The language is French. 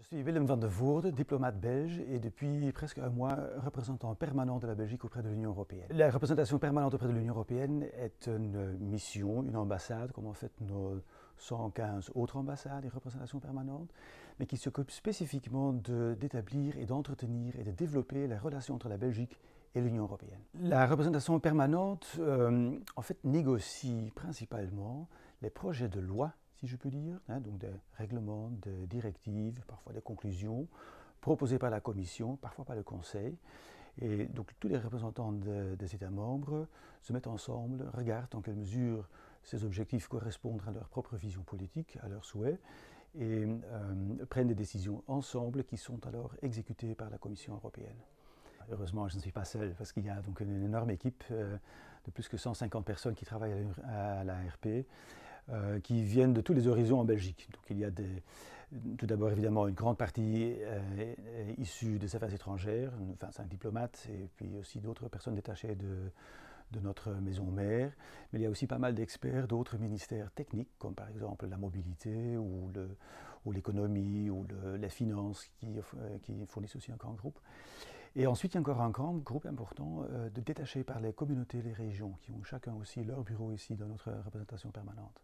suis Willem van de Voorde, diplomate belge et depuis presque un mois représentant permanent de la Belgique auprès de l'Union européenne. La représentation permanente auprès de l'Union européenne est une mission, une ambassade, comme en fait nos 115 autres ambassades et représentations permanentes, mais qui s'occupe spécifiquement d'établir et d'entretenir et de développer les relations entre la Belgique et l'Union européenne. La représentation permanente, en fait, négocie principalement les projets de loi, si je peux dire, donc des règlements, des directives, parfois des conclusions, proposées par la Commission, parfois par le Conseil. Et donc tous les représentants des États membres se mettent ensemble, regardent en quelle mesure ces objectifs correspondent à leur propre vision politique, à leurs souhaits, et prennent des décisions ensemble qui sont alors exécutées par la Commission européenne. Heureusement, je ne suis pas seul parce qu'il y a donc une énorme équipe de plus que 150 personnes qui travaillent à l'ARP, qui viennent de tous les horizons en Belgique. Donc il y a tout d'abord évidemment une grande partie issue des affaires étrangères, 25 diplomates et puis aussi d'autres personnes détachées de notre maison mère. Mais il y a aussi pas mal d'experts d'autres ministères techniques, comme par exemple la mobilité ou l'économie ou les finances qui fournissent aussi un grand groupe. Et ensuite, il y a encore un grand groupe important de détachés par les communautés et les régions qui ont chacun aussi leur bureau ici dans notre représentation permanente.